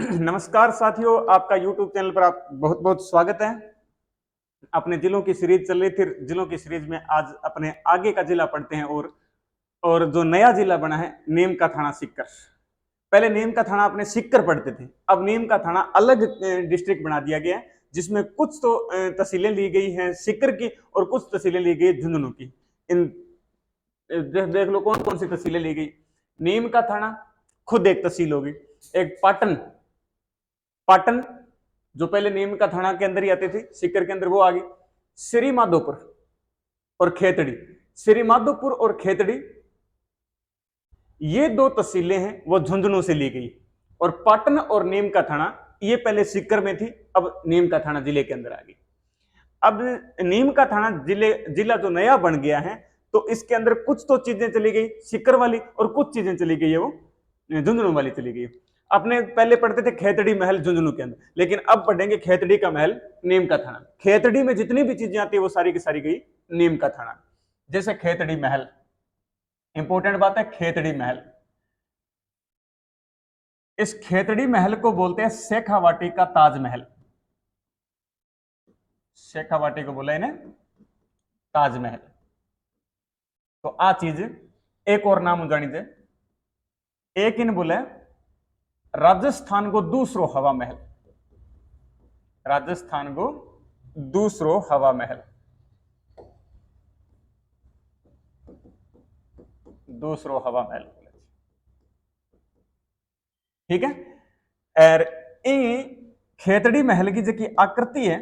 नमस्कार साथियों, आपका YouTube चैनल पर आप बहुत बहुत स्वागत है। अपने जिलों की सीरीज चल रही थी। जिलों की सीरीज में आज अपने आगे का जिला पढ़ते हैं और जो नया जिला बना है नीम का थाना सीकर। पहले नीम का थाना अपने सीकर पढ़ते थे, अब नीम का थाना अलग डिस्ट्रिक्ट बना दिया गया है, जिसमें कुछ तो तहसीलें ली गई हैं सीकर की और कुछ तहसीलें ली गई झुंझुनू की। इन देख लो कौन कौन सी तहसीलें ली गई। नीम का थाना खुद एक तहसील होगी। एक पाटन, पाटन जो पहले नीम का थाना के अंदर ही आती थी, सीकर के अंदर वो आ गई। श्री माधोपुर और खेतड़ी, श्री माधोपुर और खेतड़ी ये दो तहसीलें हैं वो झुंझुनू से ली गई। और पाटन और नीम का थाना ये पहले सीकर में थी, अब नीम का थाना जिले के अंदर आ गई। अब नीम का थाना जिला जो नया बन गया है, तो इसके अंदर कुछ तो चीजें चली गई सीकर वाली और कुछ चीजें चली गई है वो झुंझुनू वाली चली गई। अपने पहले पढ़ते थे खेतड़ी महल झुंझुनू के अंदर, लेकिन अब पढ़ेंगे खेतड़ी का महल नीम का थाना। खेतड़ी में जितनी भी चीजें आती है वो सारी की सारी गई नीम का थाना। जैसे खेतड़ी महल, इंपॉर्टेंट बात है खेतड़ी महल। इस खेतड़ी महल को बोलते हैं शेखावाटी का ताजमहल। शेखावाटी को बोला इन्हें ताजमहल। तो आ चीज एक और नाम जानी दे। एक इन बोले राजस्थान को दूसरो हवा महल, राजस्थान को दूसरो हवा महल, दूसरो हवा महल। ठीक है। और खेतड़ी महल की जो आकृति है,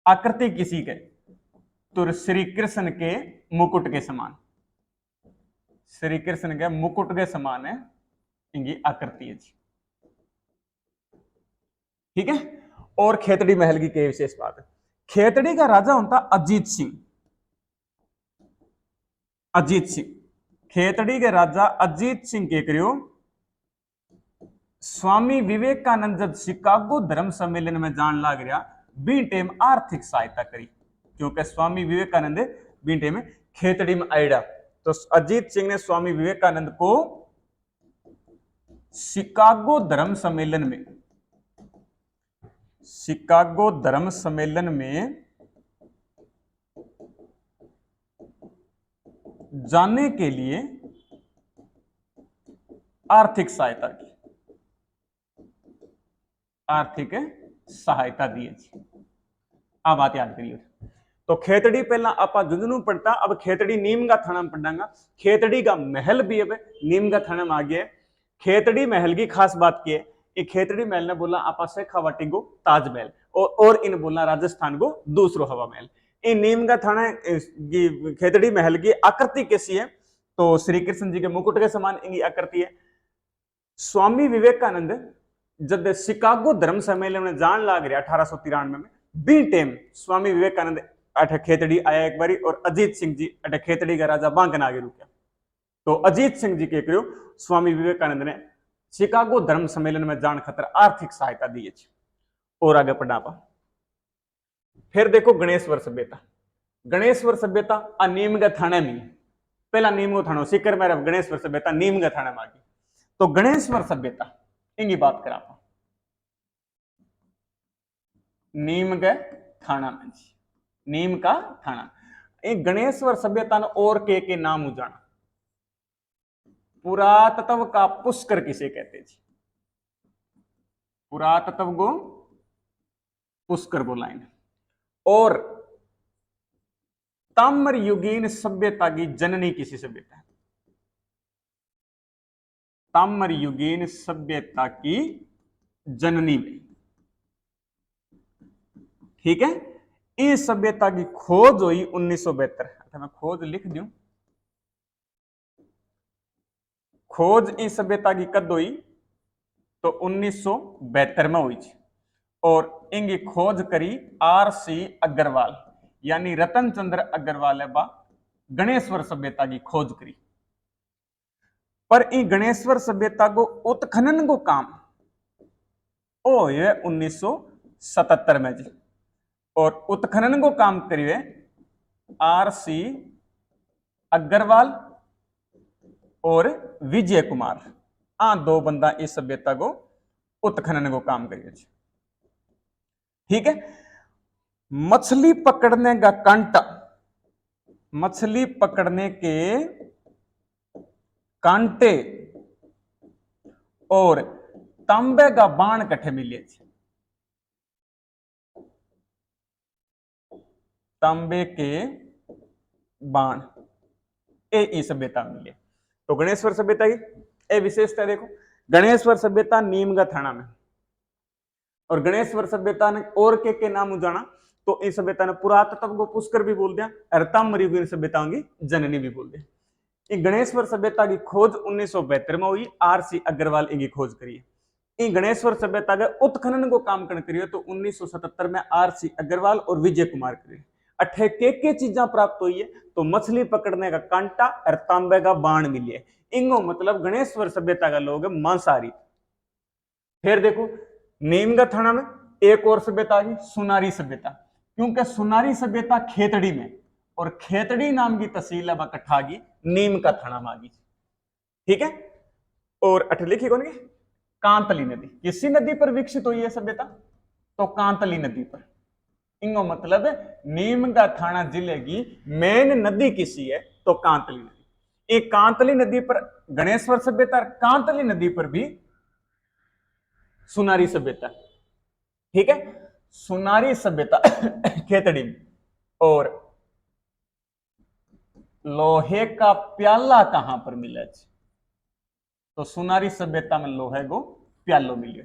आकृति किसी के तो श्री कृष्ण के मुकुट के समान, श्री कृष्ण के मुकुट के समान है इनकी आकृति है जी। ठीक है। और खेतड़ी महल की क्या विशेष बात है, खेतड़ी का राजा होता अजीत सिंह। अजीत सिंह, खेतड़ी के राजा अजीत सिंह के करियो स्वामी विवेकानंद जब शिकागो धर्म सम्मेलन में जान लाग रहा बी टेम आर्थिक सहायता करी, क्योंकि स्वामी विवेकानंद बी टेम खेतड़ी में आयडा। तो अजीत सिंह ने स्वामी विवेकानंद को शिकागो धर्म सम्मेलन में, शिकागो धर्म सम्मेलन में जाने के लिए आर्थिक सहायता की, आर्थिक सहायता दी। अब बात याद करिए। तो खेतड़ी पहला आपा झुंझुनू पढ़ता, अब खेतड़ी नीम का थाना में पढ़ांगा। खेतड़ी का महल भी अब नीम का थाना में आ गया। खेतड़ी महल की खास बात की है, ये खेतड़ी महल ने बोला आपा शेखावाटी को ताजमहल और इन बोला राजस्थान को दूसरो हवा महल। इन नीम का थाना खेतड़ी महल की आकृति कैसी है, तो श्री कृष्ण जी के मुकुट के समान इनकी आकृति है। स्वामी विवेकानंद जब शिकागो धर्म सम्मेलन में जान लाग रहा 1893 में बी टेम स्वामी विवेकानंद अठ खेतड़ी आया एक बारी, और अजीत सिंह जी अठ खेतड़ी का राजा बांकन आगे रुका। तो अजीत सिंह जी के करियो स्वामी विवेकानंद ने शिकागो धर्म सम्मेलन में जान खतर आर्थिक सहायता दी है। और आगे पढ़ा पा फिर देखो गणेश्वर सभ्यता। गणेश्वर सभ्यता नीम का थाना में, पहला नीम को थाना सीकर में, गणेश्वर सभ्यता नीम का थाना में आ गई। तो गणेश्वर सभ्यता इनकी बात करा पा नीम के थाना में, नीम का थाना। एक गणेश्वर सभ्यता ने और के नाम उजाना। पुरातत्व का पुष्कर किसे कहते जी, पुरातत्व को पुष्कर बोला इन्हें। और ताम्र युगीन सभ्यता की जननी किसी सभ्यता है, ताम्र युगीन सभ्यता की जननी में। ठीक है। इस सभ्यता की खोज हुई 1972। मैं खोज लिख दूं, खोज इस सभ्यता की कद हुई तो 1972 में हुई थी। और इनकी खोज करी आर.सी. अग्रवाल, यानी रतन चंद्र अग्रवाल है बा गणेश्वर सभ्यता की खोज करी। पर इन गणेश्वर सभ्यता को उत्खनन को काम ओ ये 1977 में जी। और उत्खनन को काम करिए आर.सी. अग्रवाल और विजय कुमार, दो बंदा इस सभ्यता को उत्खनन को काम करिए। ठीक है। मछली पकड़ने का कांटा, मछली पकड़ने के कांटे और तांबे का बाण कट्ठे मिले। तांबे के बाण ए सभ्यता मिले। तो गणेश्वर सभ्यता की ए विशेषता देखो, गणेश्वर सभ्यता नीमगा थाना में, और गणेश्वर सभ्यता ने और के नाम जाना तो इस सभ्यता ने पुरातत्व को पुष्कर भी बोल दिया, और ताम्रयुगीन सभ्यताओं की जननी भी बोल दिया। गणेश्वर सभ्यता की खोज 1972 में हुई, आरसी अग्रवाल इनकी खोज करी। इन गणेश्वर सभ्यता के उत्खनन को काम करने करिए तो 1977 में आरसी अग्रवाल और विजय कुमार करिए। अठे के चीजा प्राप्त हुई है तो मछली पकड़ने का कांटा और तांबे का बाण मिले। इंगो मतलब गणेश्वर सभ्यता का लोग मांसाहारी। फिर देखो नीमगा थाना में एक और सभ्यता आई, सुनारी सभ्यता, क्योंकि सुनारी सभ्यता खेतड़ी में, और खेतड़ी नाम की तहसील अब कट्ठागी नीम का थाना में आ गई। ठीक है। और अठ लिखी कौन की कांतली नदी, किसी नदी पर विकसित हुई है सभ्यता तो कांतली नदी पर। इंगो मतलब नीमगा थाना जिले की मेन नदी किसी है तो कांतली नदी। एक कांतली नदी पर गणेश्वर सभ्यता, कांतली नदी पर भी सुनारी सभ्यता। ठीक है। सुनारी सभ्यता खेतड़ी में। और लोहे का प्याला कहां पर मिले तो सुनारी सभ्यता में लोहे को प्यालो मिले।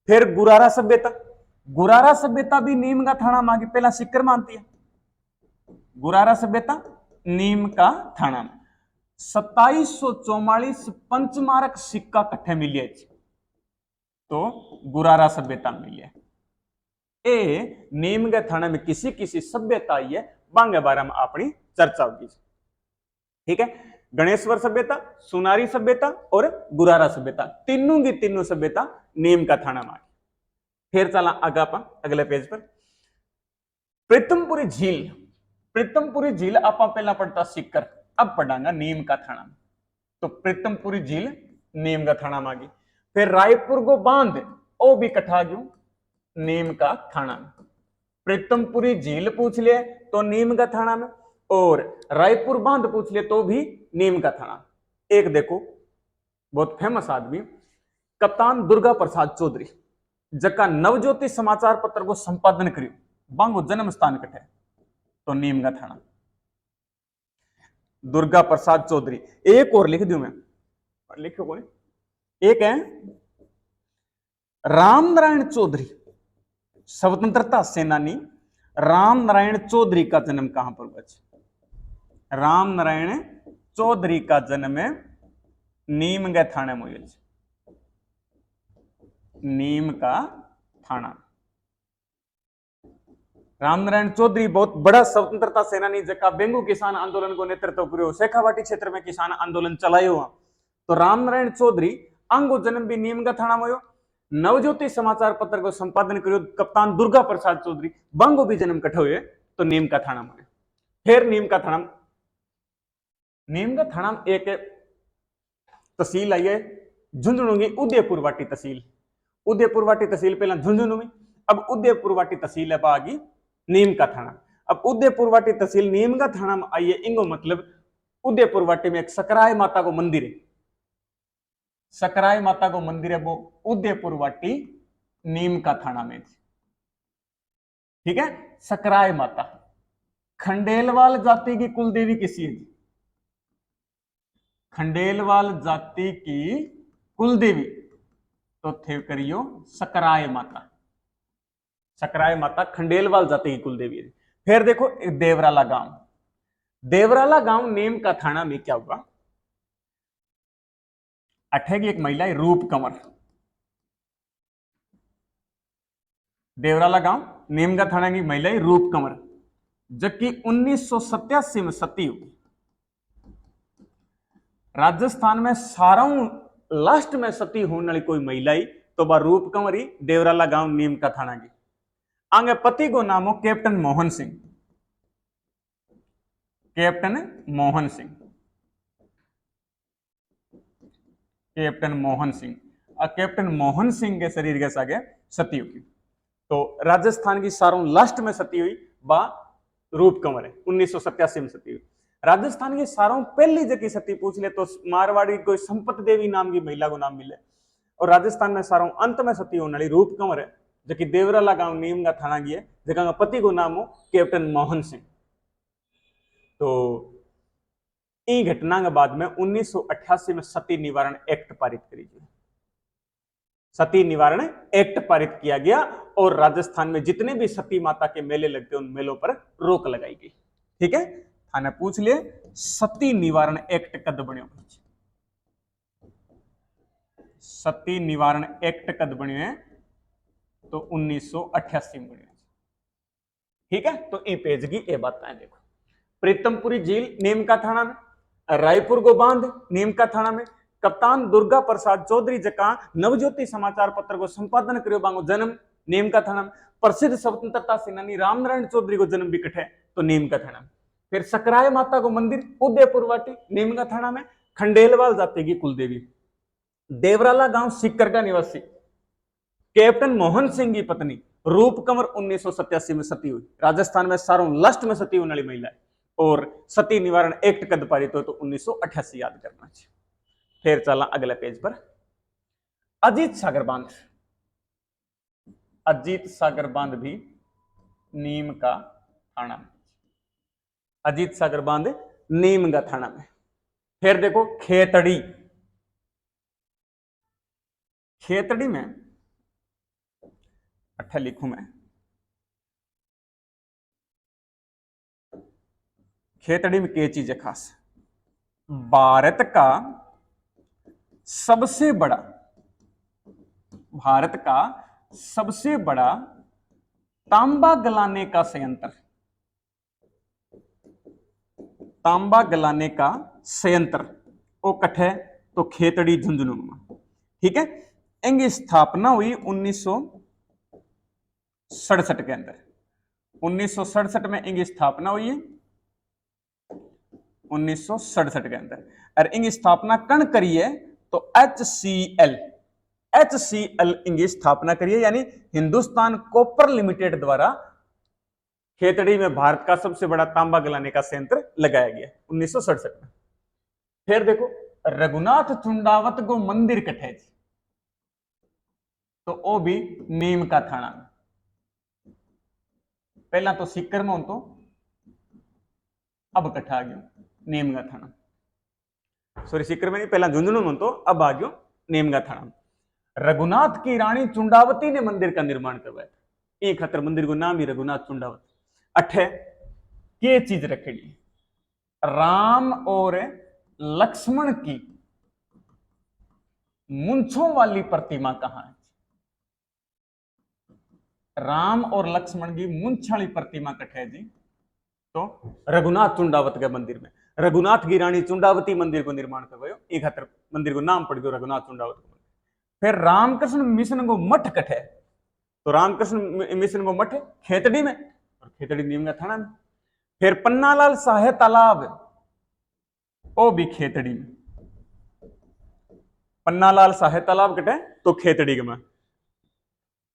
फिर गुरारा सभ्यता, गुरारा सभ्यता भी नीम का थाना मांगी पहला सिक्कर मानती है। गुरारा सभ्यता नीम का थाना में 2744 पंचमारक सिक्का कट्ठे मिले तो गुरारा सभ्यता मिले। ए नीम के थाना में किसी किसी सभ्यता आई है बांगे बारे में अपनी चर्चा होगी। ठीक है। गणेश्वर सभ्यता, सुनारी सभ्यता और गुरारा सभ्यता, तीनों की तीनों सभ्यता नीम का थाना में। फिर चला आगा अगले पेज पर प्रीतमपुरी झील। प्रीतमपुरी झील आप पहला पढ़ता सिक्कर, अब पढ़ांगा नीम का थाना में। तो प्रीतमपुरी झील नीम का थाना में आ गई। फिर रायपुर को बांध ओ भी कठा गयो नीम का थाना में। प्रीतमपुरी झील पूछ ले तो नीम का थाना में, और रायपुर बांध पूछ ले तो भी नीम का थाना। एक देखो बहुत फेमस आदमी कप्तान दुर्गा प्रसाद चौधरी, जका नवज्योति समाचार पत्र को संपादन करियो, बांगो जन्म स्थान कटे तो नीम का थाना। दुर्गा प्रसाद चौधरी। एक और लिख दूं मैं, लिखो कौन, एक है राम नारायण चौधरी, स्वतंत्रता सेनानी राम नारायण चौधरी का जन्म कहां पर हुआ? राम नारायण चौधरी का जन्म नीम के थाने में हुआ। नीम का थाना। रामनारायण चौधरी बहुत बड़ा स्वतंत्रता सेनानी, जका बेंगू किसान आंदोलन को नेतृत्व करो, शेखावाटी क्षेत्र में किसान आंदोलन चलायो। तो रामनारायण चौधरी अंगो जन्म भी नीम का थाना में। नवज्योति समाचार पत्र को संपादन करो कप्तान दुर्गा प्रसाद चौधरी, बांगो भी जन्म कठे हुए तो नीम का थाना में। फिर नीम का थाना, नीम का थाना में एक तहसील आई है झुंझुनू की उदयपुर वाटी तहसील। उदयपुर वाटी तहसील पहला झुंझुनू में, अब उदयपुर वाटी तहसील है बागी नीम का थाना। अब उदयपुर वाटी तहसील नीम का थाना में आई है, इंगो मतलब उदयपुर वाटी में एक सकराय माता को मंदिर है। सकराय माता को मंदिर है वो उदयपुर वाटी नीम का थाना में। ठीक है। सकराय माता खंडेलवाल जाति की कुलदेवी किसी है? खंडेलवाल जाति की कुलदेवी तो थे करियो सकराय माता। सकराय माता खंडेलवाल जाति की कुलदेवी है। फिर देखो देवराला गांव, देवराला गांव नीम का थाना में क्या हुआ? अठेगी एक महिला रूप कंवर। देवराला गांव नीम का थाना की महिला रूप कंवर, जबकि 1987 में सती हुई। राजस्थान में साराऊ लास्ट में सती होने वाली कोई महिला ही तो बा रूप कंवर ही देवराला गांव नीम का थाना की। आगे पति को नाम हो captain Mohan Singh. Captain Mohan Singh, captain Mohan Singh captain Mohan Singh के शरीर के सागे सती हुई। तो राजस्थान की सारों लास्ट में सती हुई बा रूप कंवर है, 1987 में सती हुई। राजस्थान की सारों पहली जगह सती पूछ ले तो मारवाड़ी कोई संपत देवी नाम की महिला को नाम मिले, और राजस्थान में सारों अंत में सती होने वाली रूप कंवर है, जो कि देवराला गांव नीम का थाना की है, जगह पति को नाम हो कैप्टन मोहन सिंह। तो ई घटना के बाद में 1988 में सती निवारण एक्ट पारित करी गई। सती निवारण एक्ट पारित किया गया और राजस्थान में जितने भी सती माता के मेले लगते हैं उन मेलों पर रोक लगाई गई। ठीक है, थाने पूछ लिए सती निवारण एक्ट कद बन्यो? सती निवारण एक्ट कद बन्यो है? तो 1988 में बन्यो। ठीक है, तो ई पेज की ये बात है। देखो, प्रीतमपुरी झील नीम का थाना में, रायपुर को बांध नीम का थाना में, कप्तान दुर्गा प्रसाद चौधरी जका नवज्योति समाचार पत्र को संपादन करियो बांगो जन्म नीम का थाना में, प्रसिद्ध स्वतंत्रता सेनानी रामनारायण चौधरी को जन्म भी कठे तो नीम का थाना में। फिर सकराय माता को मंदिर उदयपुर वाटी नीम का थाना में, खंडेलवाल जाति की कुलदेवी, देवराला गांव सीकर का निवासी कैप्टन मोहन सिंह की पत्नी रूप कंवर 1987 में सती हुई। राजस्थान में सारों लास्ट में सती होने वाली महिला है, और सती निवारण एक्ट कद पारित हो तो 1988 याद करना चाहिए। फिर चला अगले पेज पर, अजीत सागर बांध। अजीत सागर बांध भी नीम का थाना में, अजीत सागर बांध नीम का थाना में। फिर देखो खेतड़ी, खेतड़ी में अट्ठा लिखूं मैं, खेतड़ी में क्या चीज है खास? भारत का सबसे बड़ा, भारत का सबसे बड़ा तांबा गलाने का संयंत्र, तांबा गलाने का संयंत्र वो कठे तो खेतड़ी झुंझुनू में। ठीक है, इनकी स्थापना हुई 1967 के अंदर, 1967 में इनकी स्थापना हुई है, 1967 के अंदर। और इनकी स्थापना कण करी है तो HCL इनकी स्थापना करिए, यानी हिंदुस्तान कॉपर लिमिटेड द्वारा खेतड़ी में भारत का सबसे बड़ा तांबा गलाने का संयंत्र लगाया गया 1967 में। फिर देखो रघुनाथ चुंडावत को मंदिर कठे जी, तो वो भी नीम का थाना में। पहला तो सीकर में तो अब कठा आ गयो नीम का थाना, सॉरी सीकर में नहीं, पहला झुंझुनू में तो अब आ गयो नीम का थाना। रघुनाथ की रानी चुंडावती ने मंदिर का निर्माण करवाया था, एक खतर मंदिर को नाम ही रघुनाथ चुंडावत। अठे के चीज रखेगी? राम और लक्ष्मण की मूंछों वाली प्रतिमा कहां है? राम और लक्ष्मण की मूंछ वाली प्रतिमा कठे है जी? तो रघुनाथ चुंडावत के मंदिर में। रघुनाथ की रानी चुंडावती मंदिर को निर्माण करवायो, एक खतर मंदिर को नाम पड़ गयो रघुनाथ चुंडावत। फिर रामकृष्ण मिशन को मठ कठे, तो रामकृष्ण मिशन को मठ खेतड़ी में और खेतड़ी नीम का थाना में। फिर पन्नालाल साहे तालाब, ओ भी खेतड़ी में, पन्नालाल साहे तालाब कटे तो खेतड़ी में।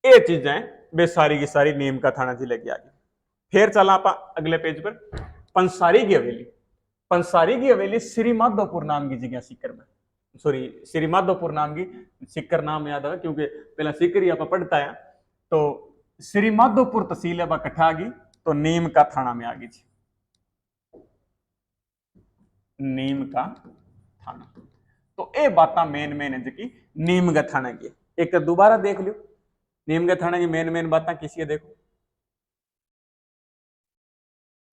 ये चीजें वे सारी की सारी नीम का थाना जिले की आ गई। फिर चला आप अगले पेज पर, पंसारी की हवेली। पंसारी की हवेली श्री माधोपुर नाम की जगह सीकर में, सॉरी श्री माधोपुर नाम की, सीकर नाम याद है क्योंकि पहला सीकर ही आप पढ़ता है। तो श्री माधोपुर तहसील अब कठा आ गई तो नीम का थाना में आ गई थी, नीम का थाना। तो ये बात मेन है जो कि नीम का थाना की। एक तो दोबारा देख लियो नीम का थाना की मेन बातें किसी देखो।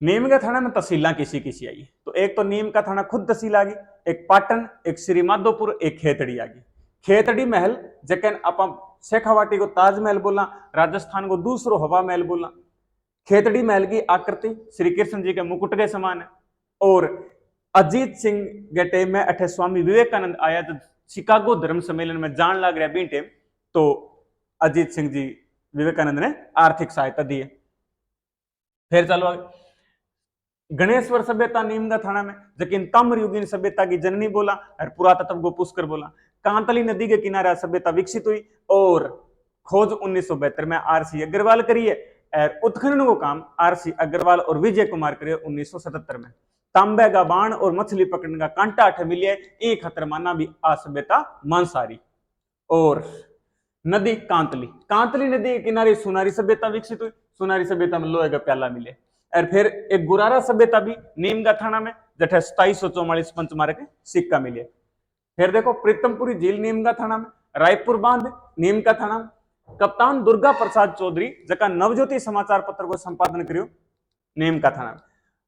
नीम का थाना में तहसील किसी आई, तो एक तो नीम का थाना खुद तहसील आ गई, एक पाटन, एक श्री माधोपुर, एक खेतड़ी आ गई। खेतड़ी महल जकन आप शेखावाटी को ताजमहल बोला, राजस्थान को दूसरो हवा महल बोला। खेतड़ी महल की आकृति श्री कृष्ण जी के मुकुट के समान है। और अजीत सिंह के टाइम में अठे स्वामी विवेकानंद आया तो शिकागो धर्म सम्मेलन में जान लग रहा बीटे, तो अजीत सिंह जी विवेकानंद ने आर्थिक सहायता दी है। फिर चलो गणेश्वर सभ्यता नीम का थाना में, लेकिन ताम्रयुगीन सभ्यता की जननी बोला और पुरातत्व को पुष्कर बोला। कांतली नदी के किनारे सभ्यता विकसित हुई और खोज 1972 में आरसी अग्रवाल करी है और उत्खनन को काम आरसी अग्रवाल और विजय कुमार करे 1977 में। तांबे का बाण और मछली पकड़ने का कांटा अठ मिले एक खतर माना भी आ सभ्यता मांसाहारी। और नदी कांतली, कांतली नदी के किनारे सुनारी सभ्यता विकसित हुई, सुनारी सभ्यता में लोहे का प्याला मिले। और फिर एक गुरारा सभ्यता भी नीमगा थाना में जठे 2744 पंचमार्क सिक्का मिले। फिर देखो प्रीतमपुरी झील नीमगा थाना में, रायपुर बांध नीमगा थाना में, कप्तान दुर्गा प्रसाद चौधरी जका नवज्योति समाचार पत्र को संपादन करियो नीमगा थाना में,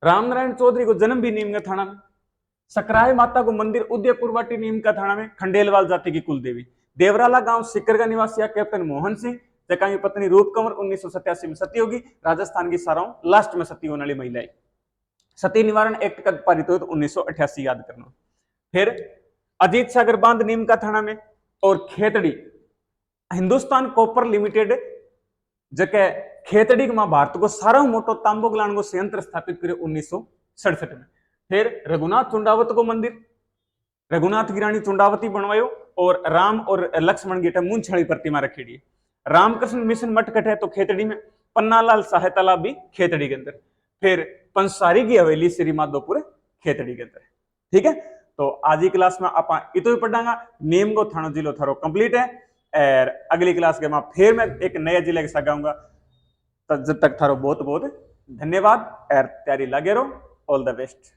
रामनारायण चौधरी को जन्म भी नीमगा थाना में, सकराय माता को मंदिर उदयपुर वाटी नीमगा थाना में, खंडेलवाल जाति की कुलदेवी, देवराला गांव सिक्कर का निवासी कैप्टन मोहन सिंह जका की पत्नी रूप कंवर 1987 में सती होगी, राजस्थान की साराओं लास्ट में सती होने वाली महिला है। सती निवारण एक्ट कब पारित हुआ तो 1988 याद करना। फिर अजीत सागर बांध नीमगा थाना में और खेतड़ी हिंदुस्तान कॉपर लिमिटेड जके खेतड़ी में भारत को सारा मोटो तांबो ग्लान को संयंत्र स्थापित करे 1967 में। फिर रघुनाथ चुंडावत को मंदिर रघुनाथ की रानी चुंडावती बनवायो और राम और लक्ष्मण की मूंछड़ी प्रतिमा रखेड़ी। रामकृष्ण मिशन मठ कटे तो खेतड़ी में, पन्नालाल साहे तालाब भी खेतड़ी के अंदर, फिर पंसारी की हवेली श्री माधोपुर खेतड़ी के अंदर। ठीक है, तो आज की क्लास में आप इतो ही पढ़ांगा नीम को थाना जिलो थारो कंप्लीट है और अगली क्लास के में फिर मैं एक नए जिले के साथ आऊंगा। तब जब तक थारो बहुत बहुत धन्यवाद और तैयारी लगे रहो। All the best.